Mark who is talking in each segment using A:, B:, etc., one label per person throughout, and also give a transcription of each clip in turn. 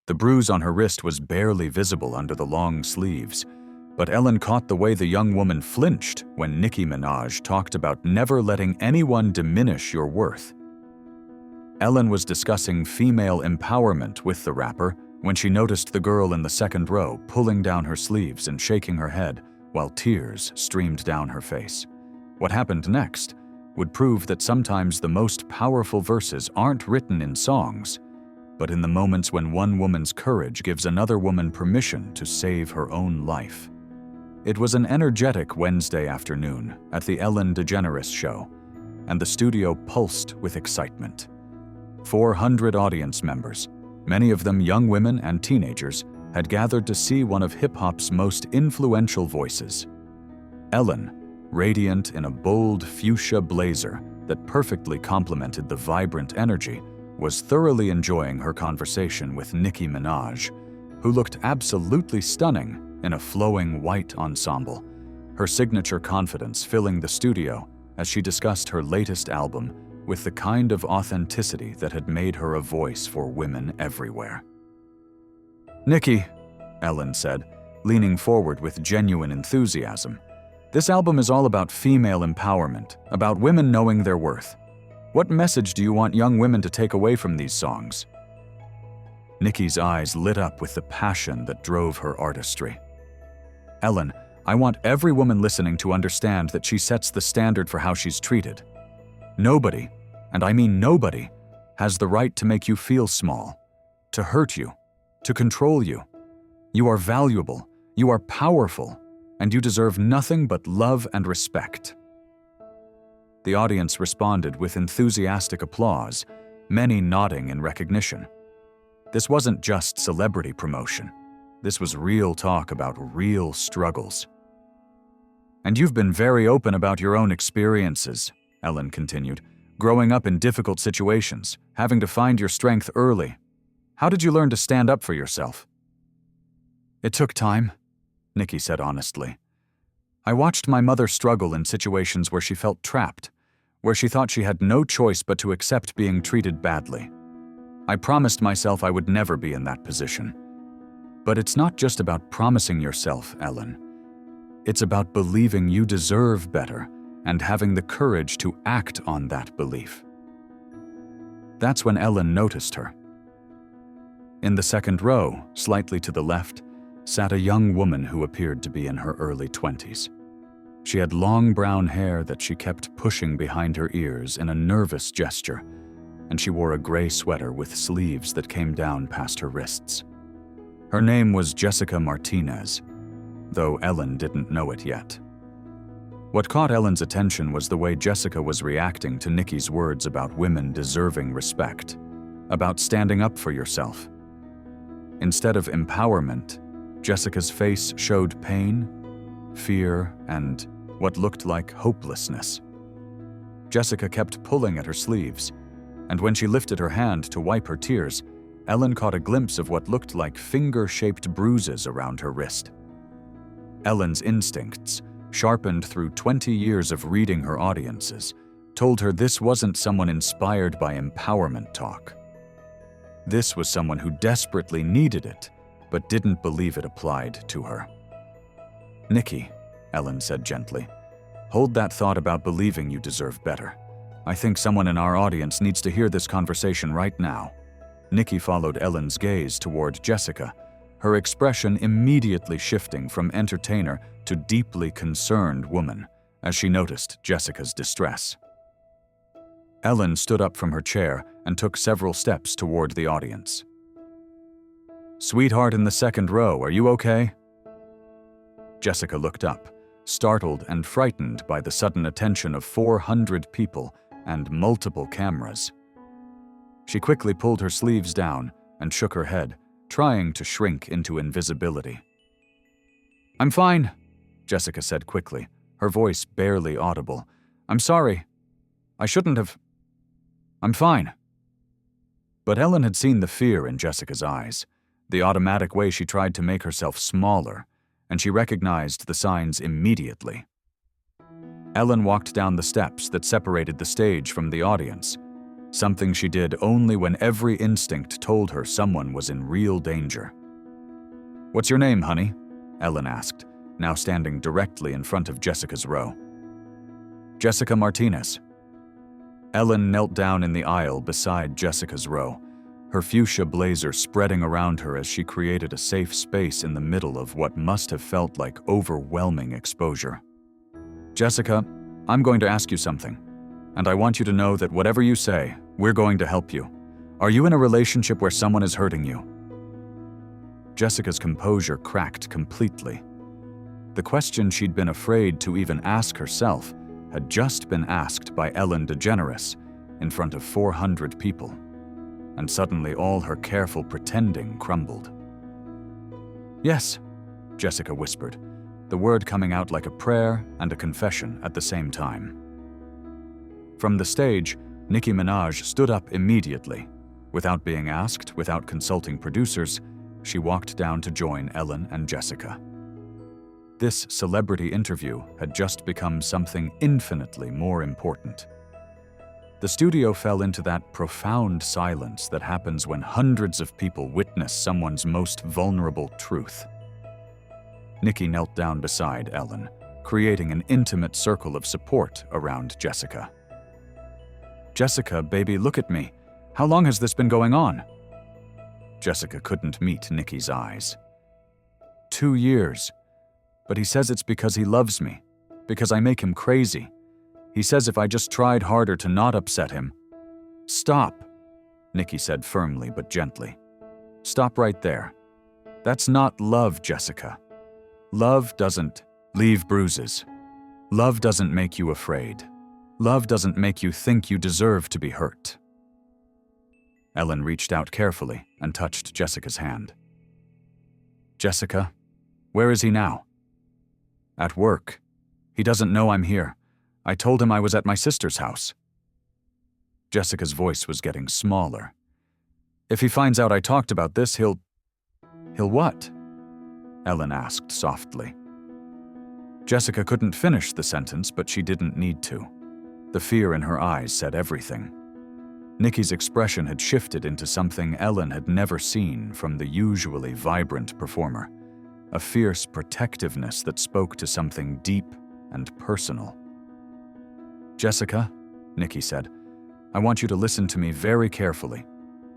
A: The bruise on her wrist was barely visible under the long sleeves, but Ellen caught the way the young woman flinched when Nicki Minaj talked about never letting anyone diminish your worth. Ellen was discussing female empowerment with the rapper when she noticed the girl in the second row pulling down her sleeves and shaking her head while tears streamed down her face. What happened next would prove that sometimes the most powerful verses aren't written in songs, but in the moments when one woman's courage gives another woman permission to save her own life. It was an energetic Wednesday afternoon at the Ellen DeGeneres show, and the studio pulsed with excitement. 400 audience members, many of them young women and teenagers, had gathered to see one of hip-hop's most influential voices. Ellen, radiant in a bold fuchsia blazer that perfectly complemented the vibrant energy, was thoroughly enjoying her conversation with Nicki Minaj, who looked absolutely stunning in a flowing white ensemble, her signature confidence filling the studio as she discussed her latest album with the kind of authenticity that had made her a voice for women everywhere. "Nicki," Ellen said, leaning forward with genuine enthusiasm, "this album is all about female empowerment, about women knowing their worth. What message do you want young women to take away from these songs?" Nicki's eyes lit up with the passion that drove her artistry. "Ellen, I want every woman listening to understand that she sets the standard for how she's treated. Nobody, and I mean nobody, has the right to make you feel small, to hurt you, to control you. You are valuable, you are powerful, and you deserve nothing but love and respect." The audience responded with enthusiastic applause, many nodding in recognition. This wasn't just celebrity promotion. This was real talk about real struggles. "And you've been very open about your own experiences," Ellen continued, "growing up in difficult situations, having to find your strength early. How did you learn to stand up for yourself?" "It took time," Nicki said honestly. "I watched my mother struggle in situations where she felt trapped, where she thought she had no choice but to accept being treated badly. I promised myself I would never be in that position. But it's not just about promising yourself, Ellen. It's about believing you deserve better and having the courage to act on that belief." That's when Ellen noticed her. In the second row, slightly to the left, sat a young woman who appeared to be in her early 20s. She had long brown hair that she kept pushing behind her ears in a nervous gesture, and she wore a gray sweater with sleeves that came down past her wrists. Her name was Jessica Martinez, though Ellen didn't know it yet. What caught Ellen's attention was the way Jessica was reacting to Nicki's words about women deserving respect, about standing up for yourself. Instead of empowerment, Jessica's face showed pain, fear, and what looked like hopelessness. Jessica kept pulling at her sleeves, and when she lifted her hand to wipe her tears, Ellen caught a glimpse of what looked like finger-shaped bruises around her wrist. Ellen's instincts, sharpened through 20 years of reading her audiences, told her this wasn't someone inspired by empowerment talk. This was someone who desperately needed it, but didn't believe it applied to her. "Nicki," Ellen said gently, "hold that thought about believing you deserve better. I think someone in our audience needs to hear this conversation right now." Nicki followed Ellen's gaze toward Jessica, her expression immediately shifting from entertainer to deeply concerned woman as she noticed Jessica's distress. Ellen stood up from her chair and took several steps toward the audience. "Sweetheart in the second row, are you okay?" Jessica looked up, startled and frightened by the sudden attention of 400 people and multiple cameras. She quickly pulled her sleeves down and shook her head, trying to shrink into invisibility. "I'm fine," Jessica said quickly, her voice barely audible. "I'm sorry. I shouldn't have. I'm fine." But Ellen had seen the fear in Jessica's eyes, the automatic way she tried to make herself smaller, and she recognized the signs immediately. Ellen walked down the steps that separated the stage from the audience, something she did only when every instinct told her someone was in real danger. "What's your name, honey?" Ellen asked, now standing directly in front of Jessica's row. "Jessica Martinez." Ellen knelt down in the aisle beside Jessica's row, her fuchsia blazer spreading around her as she created a safe space in the middle of what must have felt like overwhelming exposure. "Jessica, I'm going to ask you something, and I want you to know that whatever you say, we're going to help you. Are you in a relationship where someone is hurting you?" Jessica's composure cracked completely. The question she'd been afraid to even ask herself had just been asked by Ellen DeGeneres in front of 400 people, and suddenly all her careful pretending crumbled. "Yes," Jessica whispered, the word coming out like a prayer and a confession at the same time. From the stage, Nicki Minaj stood up immediately. Without being asked, without consulting producers, she walked down to join Ellen and Jessica. This celebrity interview had just become something infinitely more important. The studio fell into that profound silence that happens when hundreds of people witness someone's most vulnerable truth. Nicki knelt down beside Ellen, creating an intimate circle of support around Jessica. "Jessica, baby, look at me. How long has this been going on?" Jessica couldn't meet Nicki's eyes. 2 years. But he says it's because he loves me, because I make him crazy. He says if I just tried harder to not upset him. "Stop," Nicki said firmly but gently. "Stop right there. That's not love, Jessica. Love doesn't leave bruises. Love doesn't make you afraid. Love doesn't make you think you deserve to be hurt." Ellen reached out carefully and touched Jessica's hand. "Jessica, where is he now?" "At work. He doesn't know I'm here. I told him I was at my sister's house." Jessica's voice was getting smaller. "If he finds out I talked about this, he'll what?" Ellen asked softly. Jessica couldn't finish the sentence, but she didn't need to. The fear in her eyes said everything. Nicki's expression had shifted into something Ellen had never seen from the usually vibrant performer. A fierce protectiveness that spoke to something deep and personal. "Jessica," Nicki said, "I want you to listen to me very carefully.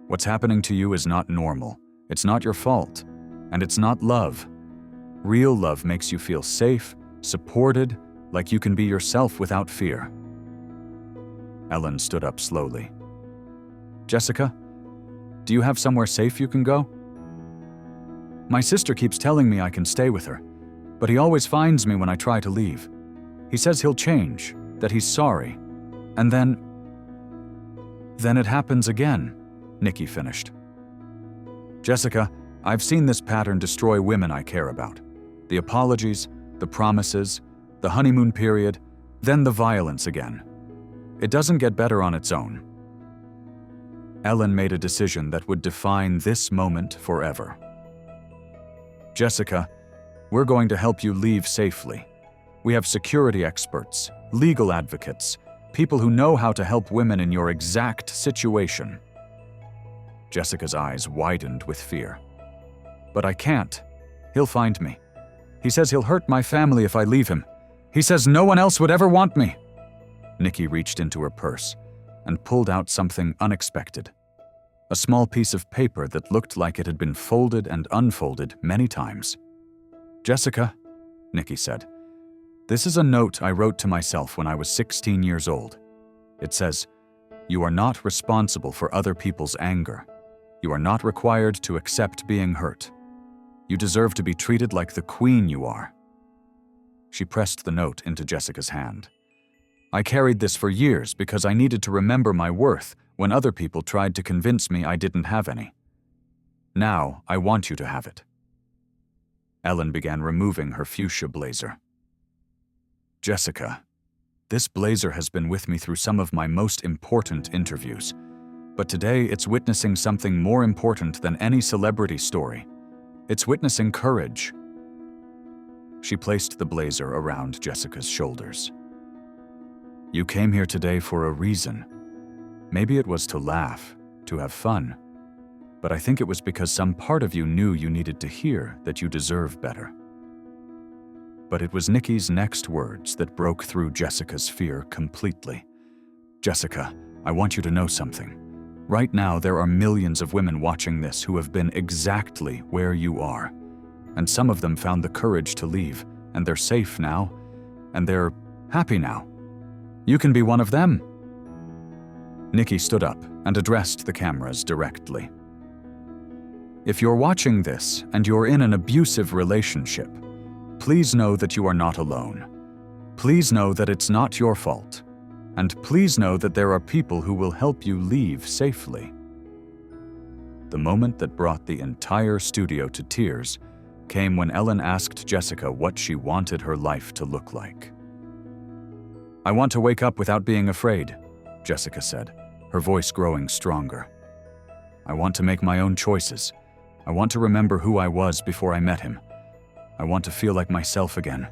A: What's happening to you is not normal. It's not your fault. And it's not love. Real love makes you feel safe, supported, like you can be yourself without fear." Ellen stood up slowly. "Jessica, do you have somewhere safe you can go?" "My sister keeps telling me I can stay with her, but he always finds me when I try to leave. He says he'll change, that he's sorry, and then it happens again," Nicki finished. "Jessica, I've seen this pattern destroy women I care about. The apologies, the promises, the honeymoon period, then the violence again. It doesn't get better on its own." Ellen made a decision that would define this moment forever. "Jessica, we're going to help you leave safely. We have security experts, legal advocates, people who know how to help women in your exact situation." Jessica's eyes widened with fear. "But I can't. He'll find me. He says he'll hurt my family if I leave him. He says no one else would ever want me." Nicki reached into her purse and pulled out something unexpected. A small piece of paper that looked like it had been folded and unfolded many times. "Jessica," Nicki said, "this is a note I wrote to myself when I was 16 years old. It says, 'You are not responsible for other people's anger. You are not required to accept being hurt. You deserve to be treated like the queen you are.'" She pressed the note into Jessica's hand. "I carried this for years because I needed to remember my worth when other people tried to convince me I didn't have any. Now, I want you to have it." Ellen began removing her fuchsia blazer. "Jessica, this blazer has been with me through some of my most important interviews, but today it's witnessing something more important than any celebrity story. It's witnessing courage." She placed the blazer around Jessica's shoulders. "You came here today for a reason. Maybe it was to laugh, to have fun, but I think it was because some part of you knew you needed to hear that you deserve better. But it was Nicki's next words that broke through Jessica's fear completely. "Jessica, I want you to know something. Right now, there are millions of women watching this who have been exactly where you are. And some of them found the courage to leave, and they're safe now, and they're happy now. You can be one of them." Nicki stood up and addressed the cameras directly. "If you're watching this and you're in an abusive relationship, please know that you are not alone. Please know that it's not your fault. And please know that there are people who will help you leave safely." The moment that brought the entire studio to tears came when Ellen asked Jessica what she wanted her life to look like. "I want to wake up without being afraid," Jessica said, her voice growing stronger. "I want to make my own choices. I want to remember who I was before I met him. I want to feel like myself again."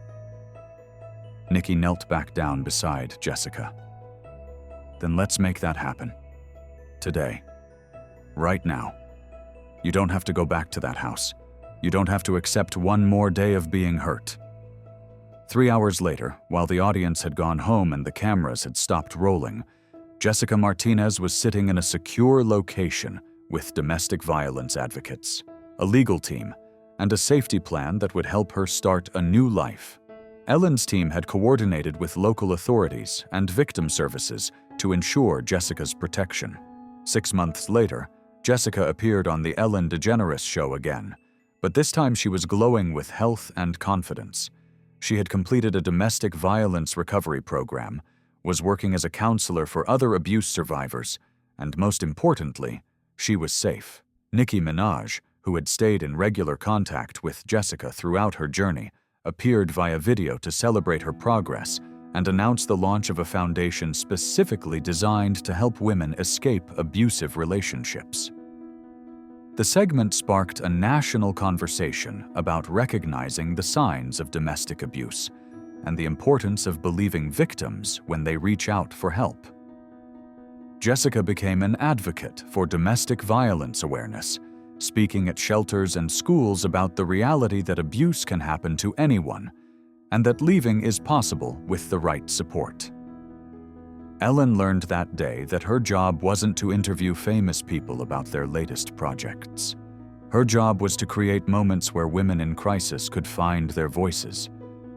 A: Nicki knelt back down beside Jessica. "Then let's make that happen. Today. Right now. You don't have to go back to that house. You don't have to accept one more day of being hurt." 3 hours later, while the audience had gone home and the cameras had stopped rolling, Jessica Martinez was sitting in a secure location with domestic violence advocates, a legal team, and a safety plan that would help her start a new life. Ellen's team had coordinated with local authorities and victim services to ensure Jessica's protection. 6 months later, Jessica appeared on the Ellen DeGeneres show again, but this time she was glowing with health and confidence. She had completed a domestic violence recovery program, was working as a counselor for other abuse survivors, and most importantly, she was safe. Nicki Minaj, who had stayed in regular contact with Jessica throughout her journey, appeared via video to celebrate her progress and announce the launch of a foundation specifically designed to help women escape abusive relationships. The segment sparked a national conversation about recognizing the signs of domestic abuse and the importance of believing victims when they reach out for help. Jessica became an advocate for domestic violence awareness, speaking at shelters and schools about the reality that abuse can happen to anyone, and that leaving is possible with the right support. Ellen learned that day that her job wasn't to interview famous people about their latest projects. Her job was to create moments where women in crisis could find their voices,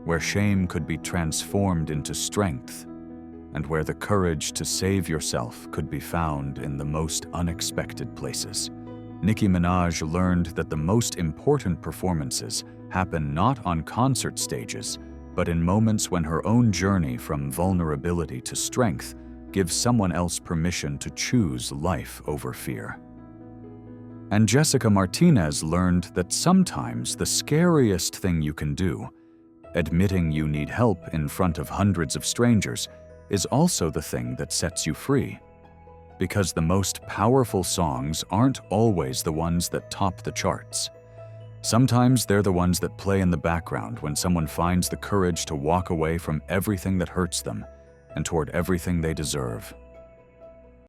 A: where shame could be transformed into strength, and where the courage to save yourself could be found in the most unexpected places. Nicki Minaj learned that the most important performances happen not on concert stages, but in moments when her own journey from vulnerability to strength gives someone else permission to choose life over fear. And Jessica Martinez learned that sometimes the scariest thing you can do, admitting you need help in front of hundreds of strangers, is also the thing that sets you free. Because the most powerful songs aren't always the ones that top the charts. Sometimes they're the ones that play in the background when someone finds the courage to walk away from everything that hurts them and toward everything they deserve.